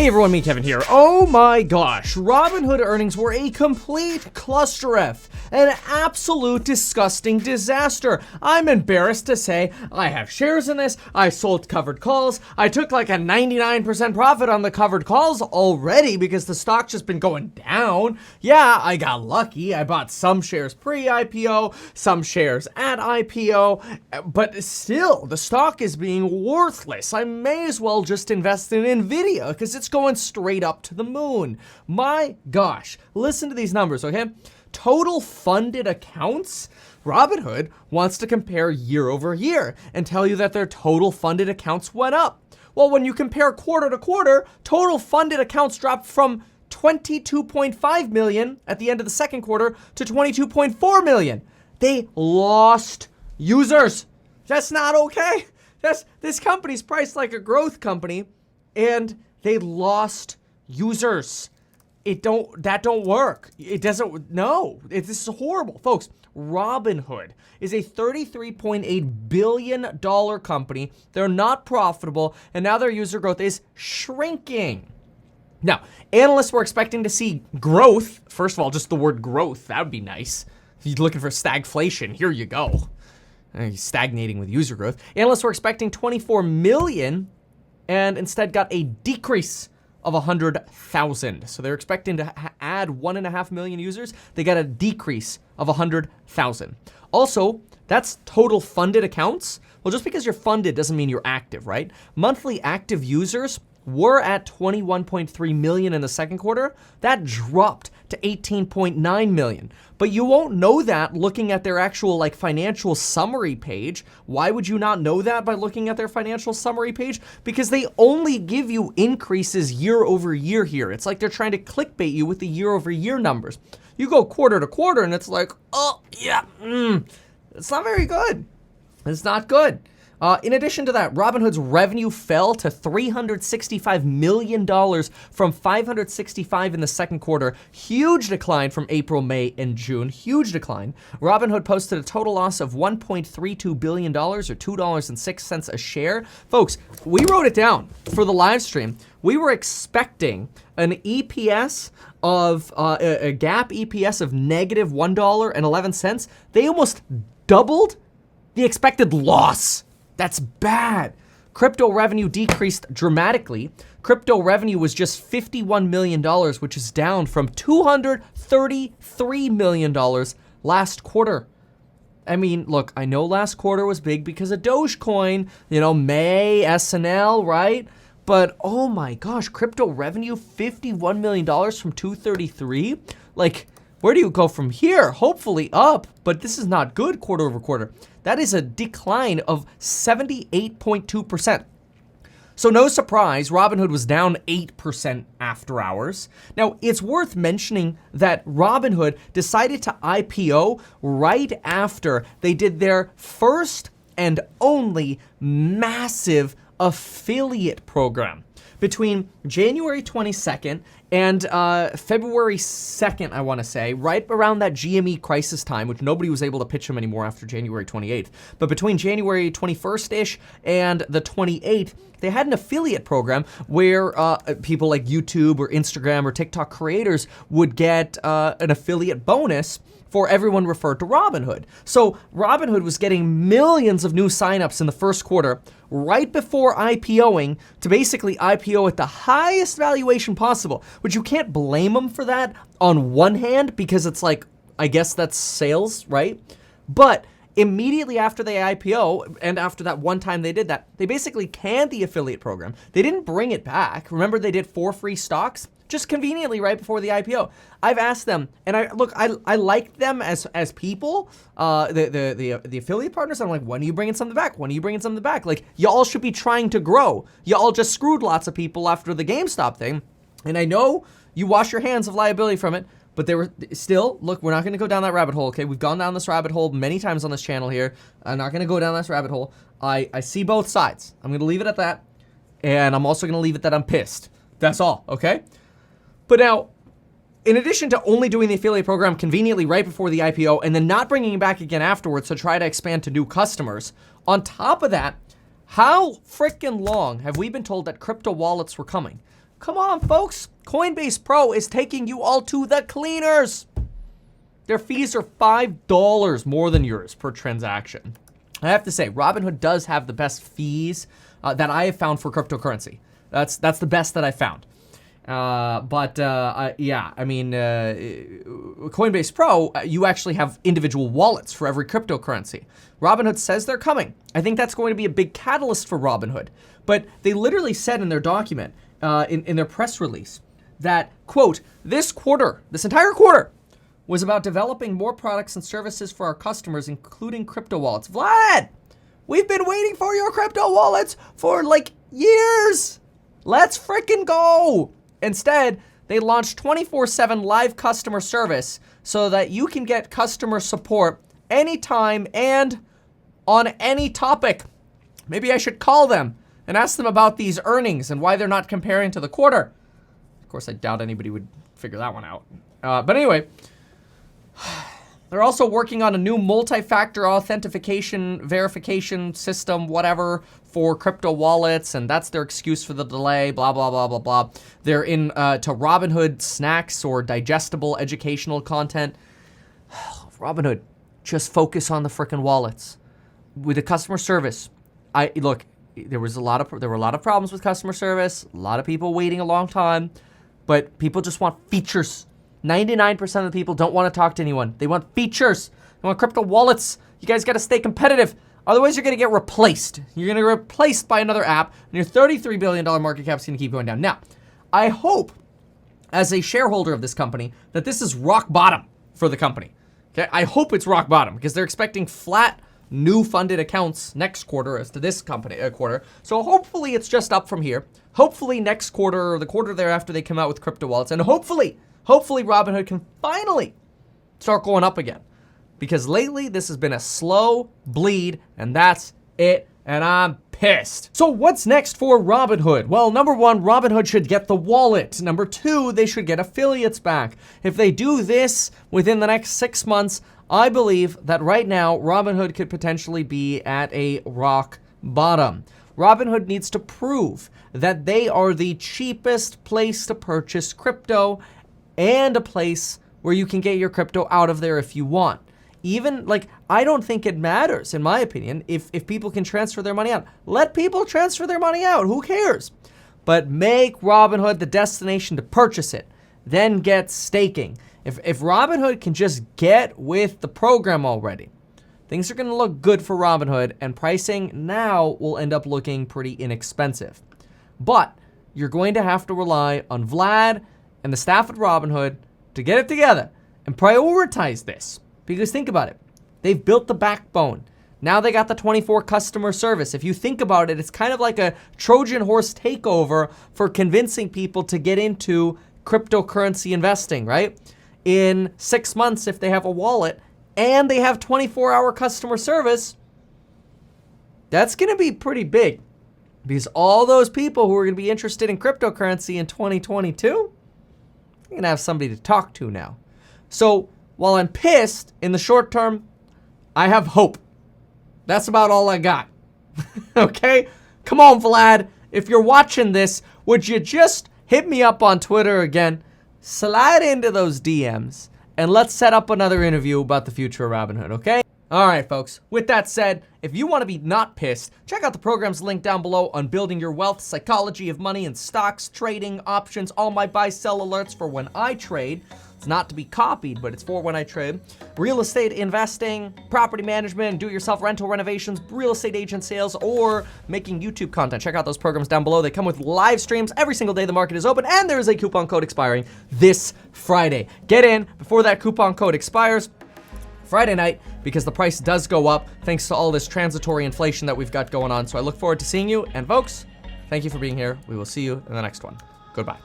Hey everyone, me Kevin here. Oh my gosh, Robinhood earnings were a complete cluster F, an absolute disgusting disaster. I'm embarrassed to say I have shares in this, I sold covered calls, I took like a 99% profit on the covered calls already because the stock's just been going down. Yeah, I got lucky, I bought some shares pre-IPO, some shares at IPO, but still, the stock is being worthless. I may as well just invest in Nvidia because it's going straight up to the moon. My gosh, listen to these numbers, okay? Total funded accounts. Robinhood wants to compare year over year and tell you that their total funded accounts went up. Well, when you compare quarter to quarter, total funded accounts dropped from 22.5 million at the end of the second quarter to 22.4 million. They lost users. That's not okay. This company's priced like a growth company, and they lost users. That don't work. It doesn't, no, this is horrible. Folks, Robinhood is a $33.8 billion company. They're not profitable, and now their user growth is shrinking. Now, analysts were expecting to see growth. First of all, just the word growth, that would be nice. If you're looking for stagflation, here you go. Stagnating with user growth. Analysts were expecting 24 million and instead got a decrease of 100,000. So they're expecting to add 1.5 million users. They got a decrease of 100,000. Also, that's total funded accounts. Well, just because you're funded doesn't mean you're active, right? Monthly active users were at 21.3 million in the second quarter. That dropped to 18.9 million. But you won't know that looking at their actual financial summary page. Why would you not know that by looking at their financial summary page? Because they only give you increases year over year here. It's like they're trying to clickbait you with the year over year numbers. You go quarter to quarter and it's like, oh yeah, it's not very good. It's not good. In addition to that, Robinhood's revenue fell to $365 million from $565 in the second quarter. Huge decline from April, May, and June. Huge decline. Robinhood posted a total loss of $1.32 billion or $2.06 a share. Folks, we wrote it down for the live stream. We were expecting an EPS of, a GAAP EPS of negative $1.11. They almost doubled the expected loss. That's bad. Crypto revenue decreased dramatically. Crypto revenue was just $51 million, which is down from $233 million last quarter. I mean, look, I know last quarter was big because of Dogecoin, May, SNL, right? But oh my gosh, crypto revenue, $51 million from 233? Where do you go from here? Hopefully up, but this is not good quarter over quarter. That is a decline of 78.2%. So no surprise, Robinhood was down 8% after hours. Now, it's worth mentioning that Robinhood decided to IPO right after they did their first and only massive affiliate program. Between January 22nd and February 2nd, I want to say, right around that GME crisis time, which nobody was able to pitch them anymore after January 28th. But between January 21st-ish and the 28th, they had an affiliate program where people like YouTube or Instagram or TikTok creators would get an affiliate bonus for everyone referred to Robinhood. So Robinhood was getting millions of new signups in the first quarter right before IPOing to basically IPO at the highest valuation possible, which you can't blame them for that on one hand because it's I guess that's sales, right? But immediately after they IPO and after that one time they did that, they basically canned the affiliate program. They didn't bring it back. Remember they did 4 free stocks? Just conveniently right before the IPO. I've asked them, and I like them as people, the affiliate partners. I'm like, when are you bringing something back? When are you bringing something back? Y'all should be trying to grow. Y'all just screwed lots of people after the GameStop thing, and I know you wash your hands of liability from it, but they were still, look, we're not going to go down that rabbit hole, okay? We've gone down this rabbit hole many times on this channel here. I'm not going to go down this rabbit hole. I see both sides. I'm going to leave it at that, and I'm also going to leave it that I'm pissed. That's all, okay? But now, in addition to only doing the affiliate program conveniently right before the IPO and then not bringing it back again afterwards to try to expand to new customers, on top of that, how freaking long have we been told that crypto wallets were coming? Come on, folks. Coinbase Pro is taking you all to the cleaners. Their fees are $5 more than yours per transaction. I have to say, Robinhood does have the best fees that I have found for cryptocurrency. That's the best that I found. Yeah, I mean, Coinbase Pro, you actually have individual wallets for every cryptocurrency. Robinhood says they're coming. I think that's going to be a big catalyst for Robinhood. But they literally said in their document, in their press release, that, quote, this entire quarter, was about developing more products and services for our customers, including crypto wallets. Vlad, we've been waiting for your crypto wallets for like years. Let's freaking go. Instead, they launched 24/7 live customer service so that you can get customer support anytime and on any topic. Maybe I should call them and ask them about these earnings and why they're not comparing to the quarter. Of course, I doubt anybody would figure that one out. But anyway, they're also working on a new multi-factor authentication verification system, whatever, for crypto wallets, and that's their excuse for the delay, blah, blah, blah, blah, blah. They're in to Robinhood snacks or digestible educational content. Robinhood, just focus on the frickin' wallets. With the customer service, there were a lot of problems with customer service, a lot of people waiting a long time, but people just want features. 99% of the people don't want to talk to anyone. They want features. They want crypto wallets. You guys got to stay competitive. Otherwise, you're going to get replaced. You're going to get replaced by another app, and your $33 billion market cap is going to keep going down. Now, I hope, as a shareholder of this company, that this is rock bottom for the company. Okay, I hope it's rock bottom because they're expecting flat new funded accounts next quarter as to this company quarter. So hopefully it's just up from here. Hopefully next quarter or the quarter thereafter they come out with crypto wallets, and hopefully Robinhood can finally start going up again. Because lately, this has been a slow bleed, and that's it, and I'm pissed. So what's next for Robinhood? Well, number one, Robinhood should get the wallet. Number two, they should get affiliates back. If they do this within the next 6 months, I believe that right now, Robinhood could potentially be at a rock bottom. Robinhood needs to prove that they are the cheapest place to purchase crypto and a place where you can get your crypto out of there if you want. Even, I don't think it matters, in my opinion, if people can transfer their money out. Let people transfer their money out. Who cares? But make Robinhood the destination to purchase it. Then get staking. If Robinhood can just get with the program already, things are going to look good for Robinhood, and pricing now will end up looking pretty inexpensive. But you're going to have to rely on Vlad and the staff at Robinhood to get it together and prioritize this. Because think about it. They've built the backbone. Now they got the 24 customer service. If you think about it, it's kind of like a Trojan horse takeover for convincing people to get into cryptocurrency investing, right? In 6 months, if they have a wallet and they have 24-hour customer service, that's going to be pretty big. Because all those people who are going to be interested in cryptocurrency in 2022, you're going to have somebody to talk to now. So while I'm pissed in the short term, I have hope. That's about all I got. Okay? Come on, Vlad. If you're watching this, would you just hit me up on Twitter again, slide into those DMs, and let's set up another interview about the future of Robinhood, okay? All right, folks. With that said, if you want to be not pissed, check out the program's link down below on building your wealth, psychology of money and stocks, trading, options, all my buy-sell alerts for when I trade. It's not to be copied, but it's for when I trade. Real estate investing, property management, do-it-yourself rental renovations, real estate agent sales, or making YouTube content. Check out those programs down below. They come with live streams every single day the market is open, and there is a coupon code expiring this Friday. Get in before that coupon code expires Friday night, because the price does go up thanks to all this transitory inflation that we've got going on. So I look forward to seeing you. And folks, thank you for being here. We will see you in the next one. Goodbye.